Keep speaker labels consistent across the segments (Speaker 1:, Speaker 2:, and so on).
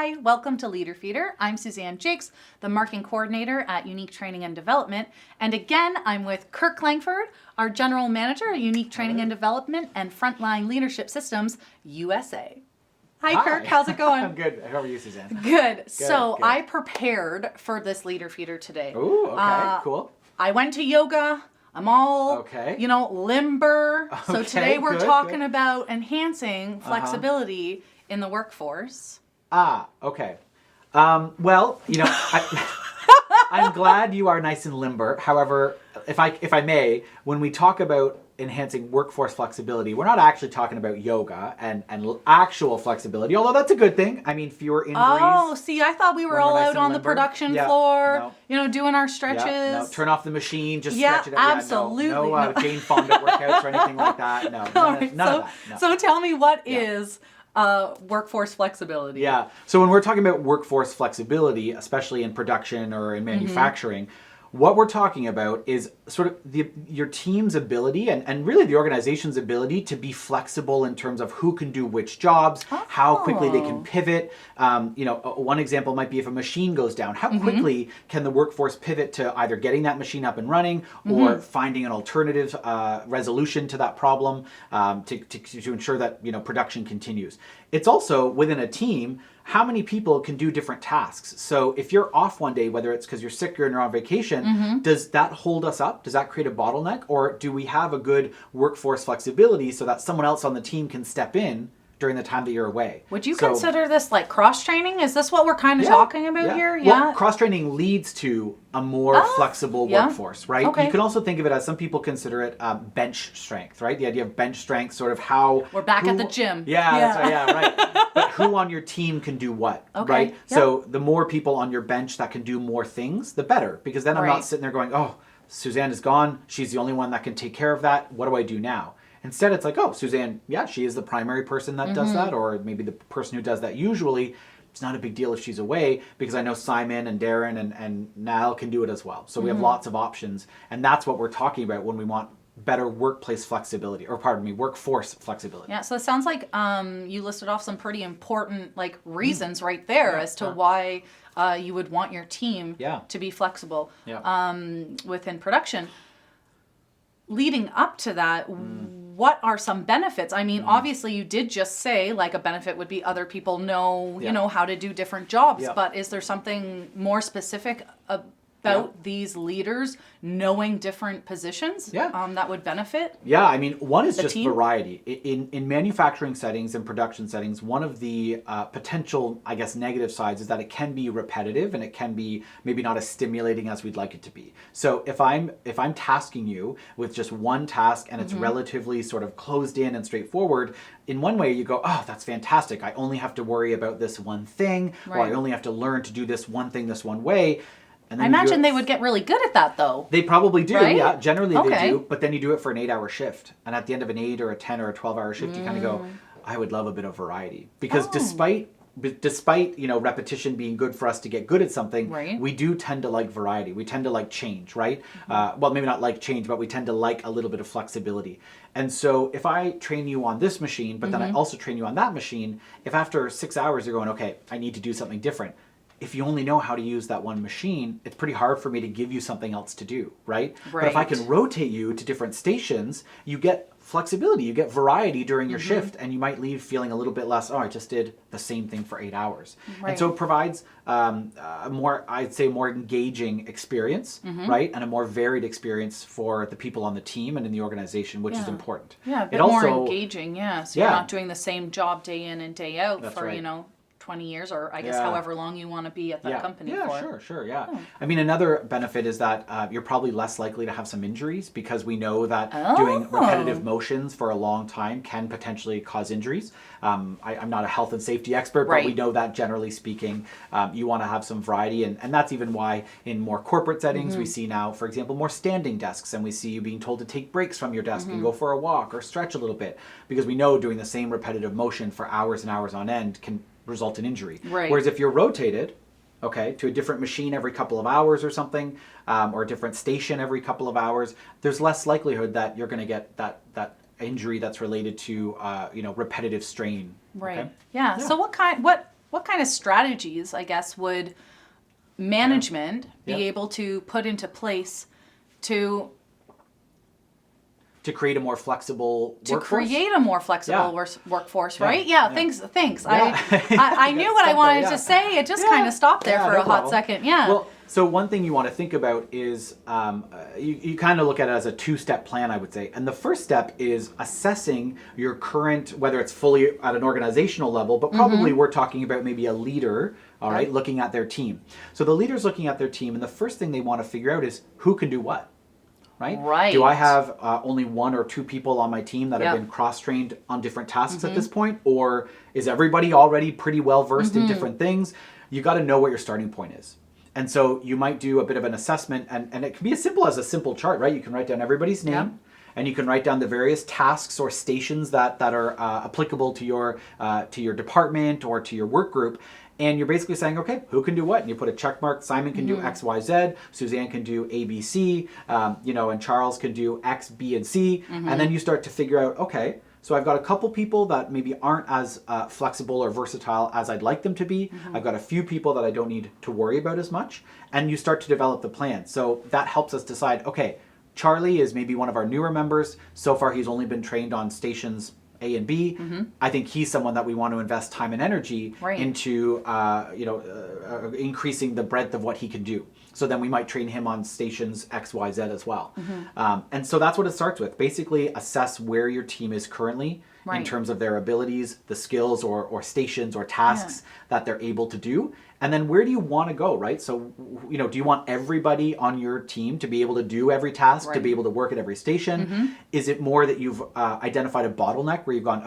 Speaker 1: Hi, welcome to Leader Feeder. I'm Suzanne Jakes, the marketing coordinator at Unique Training and Development. And again, I'm with Kirk Langford, our general manager at Unique Training and Development and Frontline Leadership Systems, USA. Hi, Kirk. How's it going?
Speaker 2: I'm good. How are you, Suzanne?
Speaker 1: Good. So I prepared for this Leader Feeder today.
Speaker 2: Ooh, okay, cool.
Speaker 1: I went to yoga. I'm all, limber. So today we're talking about enhancing flexibility in the workforce.
Speaker 2: Okay. Well, I'm glad you are nice and limber. However, if I may, when we talk about enhancing workforce flexibility, we're not actually talking about yoga and actual flexibility, although that's a good thing. I mean, fewer injuries.
Speaker 1: Oh, see, I thought we were all out on the production floor, doing our stretches.
Speaker 2: Yeah, no, turn off the machine, just stretch it out.
Speaker 1: Absolutely.
Speaker 2: No Jane Fonda workouts or anything like that. No, none of that. No.
Speaker 1: So tell me, what is workforce flexibility?
Speaker 2: Yeah. So when we're talking about workforce flexibility, especially in production or in manufacturing, what we're talking about is sort of your team's ability and really the organization's ability to be flexible in terms of who can do which jobs, how quickly they can pivot. One example might be if a machine goes down, how quickly can the workforce pivot to either getting that machine up and running or finding an alternative resolution to that problem to ensure that production continues. It's also within a team, how many people can do different tasks. So if you're off one day, whether it's because you're sick or you're on vacation, does that hold us up? Does that create a bottleneck? Or do we have a good workforce flexibility so that someone else on the team can step in during the time that you're away?
Speaker 1: Would you consider this like cross-training? Is this what we're kind of talking about here? Yeah.
Speaker 2: Well, cross-training leads to a more flexible workforce, right?
Speaker 1: Okay.
Speaker 2: You can also think of it as, some people consider it bench strength, right? The idea of bench strength, sort of how...
Speaker 1: We're back at the gym.
Speaker 2: That's right. But who on your team can do what, right?
Speaker 1: Yep.
Speaker 2: So the more people on your bench that can do more things, the better. Because then I'm not sitting there going, oh, Suzanne is gone. She's the only one that can take care of that. What do I do now? Instead, it's like, oh, Suzanne, she is the primary person that does that, or maybe the person who does that usually. It's not a big deal if she's away because I know Simon and Darren and Niall can do it as well. So we have lots of options, and that's what we're talking about when we want better workplace flexibility, or workforce flexibility.
Speaker 1: Yeah, so it sounds like you listed off some pretty important reasons right there as to why you would want your team to be flexible within production. Leading up to that, what are some benefits? I mean, obviously you did just say like a benefit would be other people know, how to do different jobs, but is there something more specific about these leaders knowing different positions that would benefit?
Speaker 2: Yeah, I mean, one is just
Speaker 1: team?
Speaker 2: variety. In manufacturing settings and production settings, one of the potential, negative sides is that it can be repetitive and it can be maybe not as stimulating as we'd like it to be. So if I'm tasking you with just one task and it's relatively sort of closed in and straightforward, in one way you go, oh, that's fantastic. I only have to worry about this one thing, or I only have to learn to do this one thing this one way. And then
Speaker 1: I imagine they would get really good at that, though.
Speaker 2: They probably do,
Speaker 1: right?
Speaker 2: Yeah. Generally they do, but then you do it for an 8-hour shift. And at the end of an 8 or a 10 or a 12-hour shift, you kind of go, I would love a bit of variety. Because despite repetition being good for us to get good at something, we do tend to like variety. We tend to like change, right? Well, maybe not like change, but we tend to like a little bit of flexibility. And so if I train you on this machine, but then I also train you on that machine, if after 6 hours you're going, okay, I need to do something different. If you only know how to use that one machine, it's pretty hard for me to give you something else to do, right? But if I can rotate you to different stations, you get flexibility, you get variety during your shift, and you might leave feeling a little bit less, oh, I just did the same thing for 8 hours. And so it provides a more, I'd say, more engaging experience, right? And a more varied experience for the people on the team and in the organization, which is important.
Speaker 1: Yeah, a bit more engaging, So you're not doing the same job day in and day out for, 20 years, or I guess however long you want to be at that company for.
Speaker 2: Sure. I mean, another benefit is that you're probably less likely to have some injuries, because we know that doing repetitive motions for a long time can potentially cause injuries. I'm not a health and safety expert, but we know that generally speaking, you want to have some variety, and that's even why in more corporate settings we see now, for example, more standing desks, and we see you being told to take breaks from your desk and go for a walk or stretch a little bit, because we know doing the same repetitive motion for hours and hours on end can result in injury. Whereas if you're rotated, to a different machine every couple of hours or something, or a different station every couple of hours, there's less likelihood that you're going to get that injury that's related to repetitive strain.
Speaker 1: Right. Okay? Yeah. So what what kind of strategies, I guess, would management be able to put into place to
Speaker 2: create a more flexible
Speaker 1: workforce, right? Yeah. Thanks. I knew what I wanted to say. It just kind of stopped there for a hot second. Yeah.
Speaker 2: Well, so one thing you want to think about is you kind of look at it as a two-step plan, I would say. And the first step is assessing your current, whether it's fully at an organizational level, but probably we're talking about maybe a leader, all right, looking at their team. So the leader's looking at their team, and the first thing they want to figure out is who can do what. Right? Do I have only one or two people on my team that have been cross-trained on different tasks at this point? Or is everybody already pretty well versed in different things? You got to know what your starting point is. And so you might do a bit of an assessment, and it can be as simple as a simple chart, right? You can write down everybody's name, and you can write down the various tasks or stations that are applicable to your department or to your work group. And you're basically saying, okay, who can do what? And you put a check mark. Simon can do X, Y, Z. Suzanne can do A, B, C. And Charles can do X, B, and C. And then you start to figure out, okay, so I've got a couple people that maybe aren't as flexible or versatile as I'd like them to be. I've got a few people that I don't need to worry about as much. And you start to develop the plan. So that helps us decide, okay, Charlie is maybe one of our newer members. So far, he's only been trained on stations A and B. I think he's someone that we want to invest time and energy into, increasing the breadth of what he can do. So then we might train him on stations X, Y, Z as well. And so that's what it starts with. Basically, assess where your team is currently in terms of their abilities, the skills or stations or tasks that they're able to do. And then where do you want to go, right? So, do you want everybody on your team to be able to do every task, to be able to work at every station? Is it more that you've identified a bottleneck where you've gone,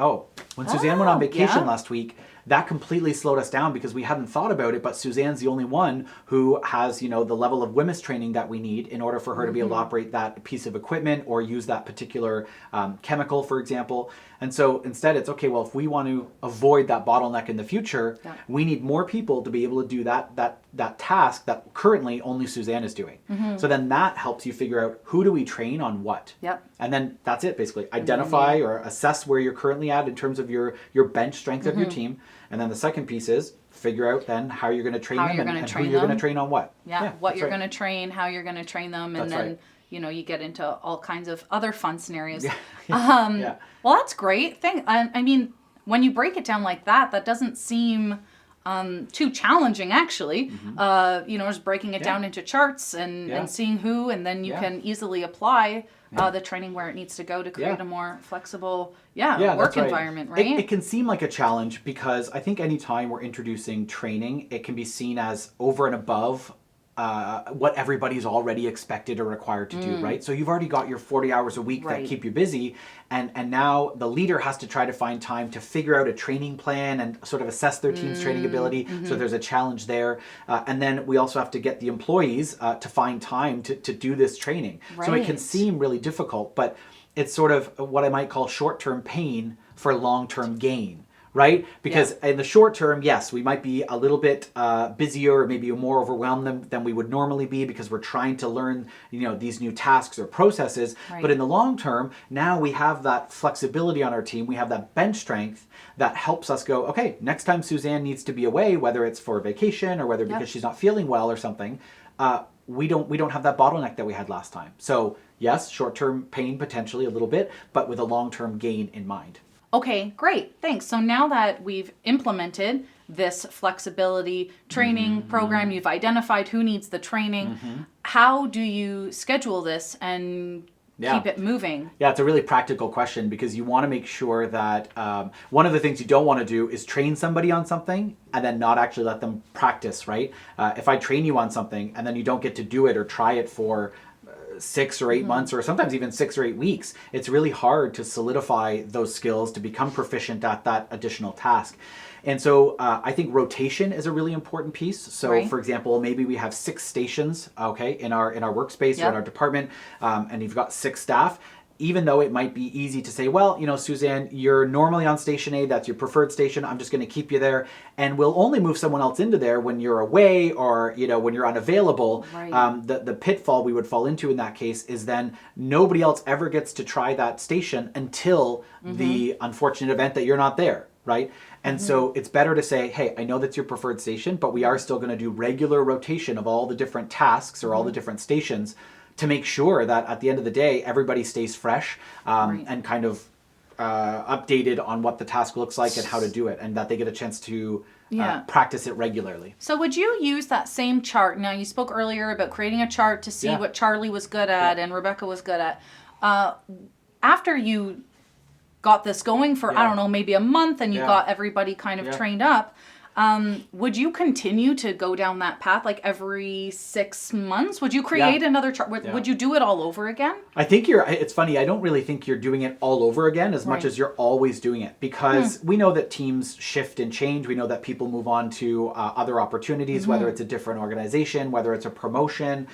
Speaker 2: when Suzanne went on vacation last week, that completely slowed us down because we hadn't thought about it, but Suzanne's the only one who has, the level of WMIS training that we need in order for her to be able to operate that piece of equipment or use that particular chemical, for example. And so instead it's, okay, well, if we want to avoid that bottleneck in the future, we need more people to be able to do that task that currently only Suzanne is doing. So then that helps you figure out who do we train on what. And then that's it, basically. Identify or assess where you're currently at in terms of your bench strength of your team. And then the second piece is figure out then how you're going to train them and who you're going to train on what.
Speaker 1: What you're going to train, how you're going to train them, and then you get into all kinds of other fun scenarios. Well, that's great. I mean, when you break it down like that, that doesn't seem too challenging, actually. Just breaking it down into charts and seeing who, and then you can easily apply the training where it needs to go to create a more flexible work environment, right?
Speaker 2: It can seem like a challenge because I think anytime we're introducing training, it can be seen as over and above what everybody's already expected or required to do, right? So you've already got your 40 hours a week that keep you busy, and now the leader has to try to find time to figure out a training plan and sort of assess their team's training ability. So there's a challenge there. And then we also have to get the employees to find time to do this training. So it can seem really difficult, but it's sort of what I might call short-term pain for long-term gain. Right? Because in the short term, yes, we might be a little bit busier or maybe more overwhelmed than we would normally be because we're trying to learn, these new tasks or processes. But in the long term, now we have that flexibility on our team. We have that bench strength that helps us go, okay, next time Suzanne needs to be away, whether it's for vacation or whether because she's not feeling well or something, we don't have that bottleneck that we had last time. So yes, short-term pain potentially a little bit, but with a long-term gain in mind.
Speaker 1: Okay, great. Thanks. So now that we've implemented this flexibility training program, you've identified who needs the training, how do you schedule this and keep it moving?
Speaker 2: Yeah, it's a really practical question because you want to make sure that one of the things you don't want to do is train somebody on something and then not actually let them practice, right? If I train you on something and then you don't get to do it or try it for 6 or 8 months or sometimes even 6 or 8 weeks, it's really hard to solidify those skills to become proficient at that additional task. And so I think rotation is a really important piece. So for example, maybe we have 6 stations, in our workspace or in our department, and you've got 6 staff. Even though it might be easy to say, well, Suzanne, you're normally on station A, that's your preferred station, I'm just going to keep you there, and we'll only move someone else into there when you're away or, when you're unavailable. The pitfall we would fall into in that case is then nobody else ever gets to try that station until the unfortunate event that you're not there. right? And so it's better to say, hey, I know that's your preferred station, but we are still going to do regular rotation of all the different tasks or all the different stations to make sure that at the end of the day, everybody stays fresh and kind of updated on what the task looks like and how to do it, and that they get a chance to practice it regularly.
Speaker 1: So would you use that same chart? Now, you spoke earlier about creating a chart to see what Charlie was good at and Rebecca was good at. After you got this going for, I don't know, maybe a month, and you got everybody kind of trained up, would you continue to go down that path like every 6 months? Would you create another chart? Would you do it all over again?
Speaker 2: I think it's funny, I don't really think you're doing it all over again as much as you're always doing it, because we know that teams shift and change. We know that people move on to other opportunities, whether it's a different organization, whether it's a promotion,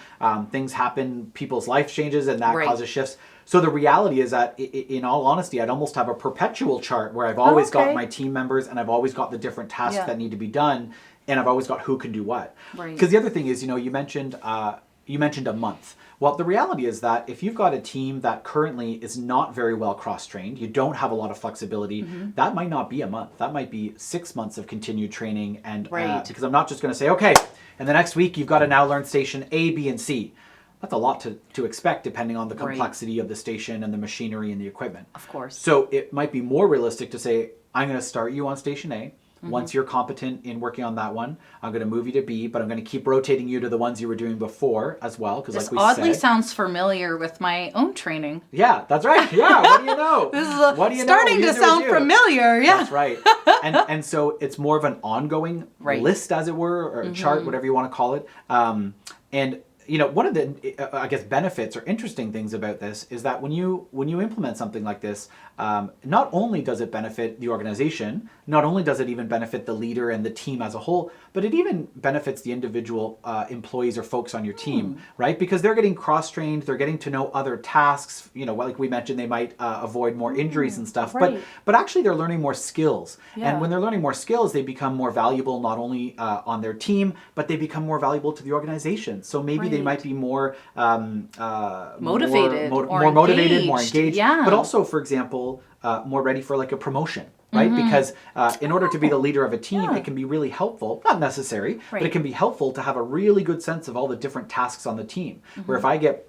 Speaker 2: things happen, people's life changes, and that causes shifts. So the reality is that, in all honesty, I'd almost have a perpetual chart where I've always got my team members, and I've always got the different tasks that need to be done, and I've always got who can do what. Because the other thing is, you mentioned a month. Well, the reality is that if you've got a team that currently is not very well cross-trained, you don't have a lot of flexibility, that might not be a month. That might be 6 months of continued training, and because I'm not just going to say, okay, and the next week you've got to now learn station A, B, and C. That's a lot to expect depending on the complexity of the station and the machinery and the equipment.
Speaker 1: Of course.
Speaker 2: So it might be more realistic to say, I'm going to start you on station A. Once you're competent in working on that one, I'm going to move you to B, but I'm going to keep rotating you to the ones you were doing before as well. Because
Speaker 1: this oddly sounds familiar with my own training.
Speaker 2: Yeah, that's right. Yeah, what do you know?
Speaker 1: This is starting to sound familiar. Yeah,
Speaker 2: that's right. And so it's more of an ongoing list, as it were, or a chart, whatever you want to call it. And one of the, I guess, benefits or interesting things about this is that when you implement something like this, not only does it benefit the organization, not only does it even benefit the leader and the team as a whole, but it even benefits the individual employees or folks on your team, right? Because they're getting cross-trained, they're getting to know other tasks. Like we mentioned, they might avoid more injuries and stuff, but actually they're learning more skills. And when they're learning more skills, they become more valuable not only on their team, but they become more valuable to the organization. So maybe they might be more
Speaker 1: motivated,
Speaker 2: more motivated, more engaged, but also, for example, more ready for like a promotion. Right? Because in order to be the leader of a team, it can be really helpful, not necessary, but it can be helpful to have a really good sense of all the different tasks on the team. Where if I get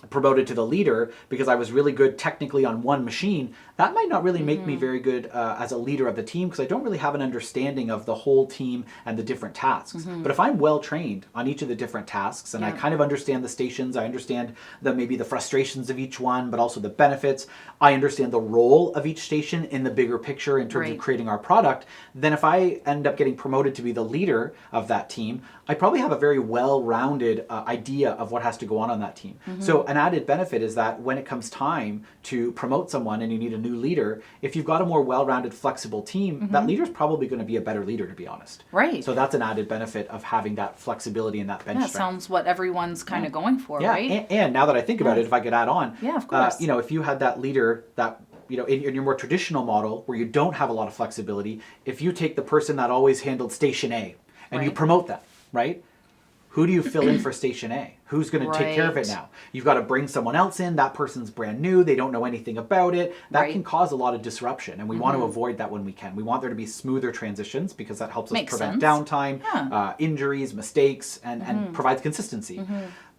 Speaker 2: promoted to the leader because I was really good technically on one machine, that might not really make me very good as a leader of the team, because I don't really have an understanding of the whole team and the different tasks. But if I'm well trained on each of the different tasks, and I kind of understand the stations, I understand maybe the frustrations of each one, but also the benefits, I understand the role of each station in the bigger picture in terms of creating our product, then if I end up getting promoted to be the leader of that team, I probably have a very well-rounded idea of what has to go on that team. So an added benefit is that when it comes time to promote someone and you need a new leader, if you've got a more well-rounded, flexible team, that leader's probably going to be a better leader, to be honest.
Speaker 1: Right.
Speaker 2: So that's an added benefit of having that flexibility and that bench strength.
Speaker 1: That sounds what everyone's kind of going for, right?
Speaker 2: And now that I think about it, if I could add on,
Speaker 1: of course.
Speaker 2: If you had that leader that, in your more traditional model where you don't have a lot of flexibility, if you take the person that always handled station A and you promote them, right? Who do you fill in for station A? Who's going to take care of it now? You've got to bring someone else in. That person's brand new. They don't know anything about it. That can cause a lot of disruption, and we want to avoid that when we can. We want there to be smoother transitions because that helps us prevent downtime, injuries, mistakes, and provides consistency.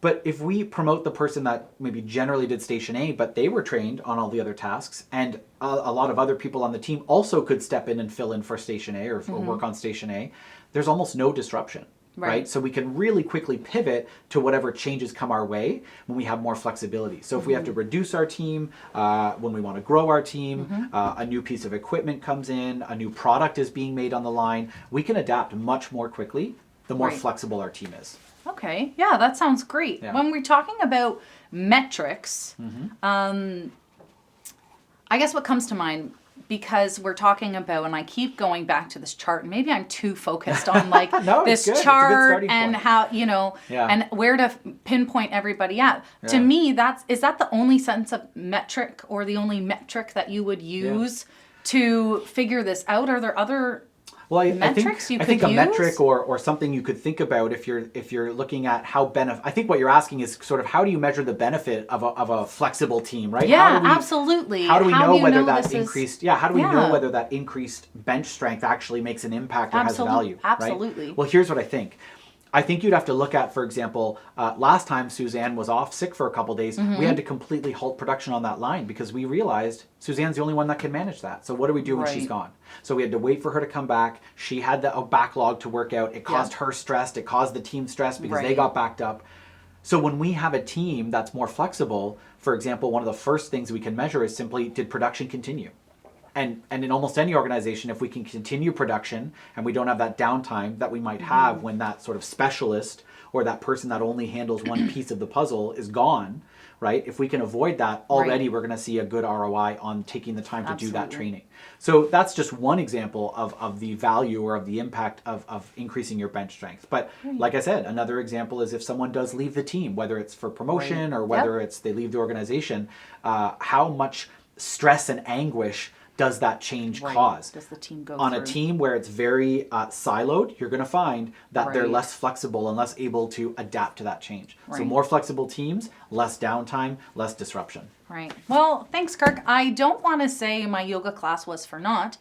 Speaker 2: But if we promote the person that maybe generally did station A, but they were trained on all the other tasks, and a lot of other people on the team also could step in and fill in for station A or work on station A, there's almost no disruption. Right. So we can really quickly pivot to whatever changes come our way when we have more flexibility. So if we have to reduce our team, when we want to grow our team, a new piece of equipment comes in, a new product is being made on the line, we can adapt much more quickly the more flexible our team is.
Speaker 1: Okay. Yeah, that sounds great. Yeah. When we're talking about metrics, I guess what comes to mind, because we're talking about, and I keep going back to this chart, and maybe I'm too focused on like this chart and how, and where to pinpoint everybody at. To me, is that the only sense of metric, or the only metric that you would use to figure this out? Are there other
Speaker 2: Well, I
Speaker 1: metrics you
Speaker 2: think,
Speaker 1: could
Speaker 2: I think a
Speaker 1: use?
Speaker 2: metric or something you could think about if you're looking at how I think what you're asking is sort of how do you measure the benefit of a flexible team, right?
Speaker 1: Yeah, absolutely.
Speaker 2: How do we
Speaker 1: How
Speaker 2: know
Speaker 1: do you
Speaker 2: whether
Speaker 1: know
Speaker 2: that
Speaker 1: this
Speaker 2: increased?
Speaker 1: is-
Speaker 2: Yeah, how do we know
Speaker 1: Yeah.
Speaker 2: whether that increased bench strength actually makes an impact or has value?
Speaker 1: Absolutely.
Speaker 2: Right? Well, here's what I think. I think you'd have to look at, for example, last time Suzanne was off sick for a couple days, we had to completely halt production on that line because we realized Suzanne's the only one that can manage that. So what do we do when she's
Speaker 1: Right.
Speaker 2: gone? So we had to wait for her to come back. She had a backlog to work out. It caused her stress. It caused the team stress because they
Speaker 1: Right.
Speaker 2: got backed up. So when we have a team that's more flexible, for example, one of the first things we can measure is simply, did production continue? And in almost any organization, if we can continue production and we don't have that downtime that we might have when that sort of specialist or that person that only handles one piece of the puzzle is gone, right? If we can avoid that, already we're going to see a good ROI on taking the time to do that training. So that's just one example of the value or of the impact of increasing your bench strength. But like I said, another example is if someone does leave the team, whether it's for promotion or whether it's they leave the organization, how much stress and anguish does that change cause?
Speaker 1: Does the team go
Speaker 2: on
Speaker 1: through?
Speaker 2: a team where it's very siloed, you're going to find that they're
Speaker 1: Right.
Speaker 2: less flexible and less able to adapt to that change. So
Speaker 1: Right.
Speaker 2: more flexible teams, less downtime, less disruption.
Speaker 1: Right. Well, thanks, Kirk. I don't want to say my yoga class was for naught,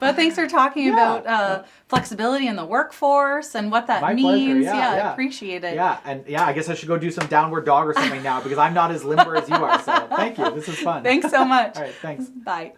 Speaker 1: but thanks for talking about flexibility in the workforce and what that
Speaker 2: My
Speaker 1: means.
Speaker 2: pleasure.
Speaker 1: I appreciate it.
Speaker 2: Yeah, and I guess I should go do some downward dog or something now because I'm not as limber as you are. So thank you. This is fun.
Speaker 1: Thanks so much.
Speaker 2: All right, thanks.
Speaker 1: Bye.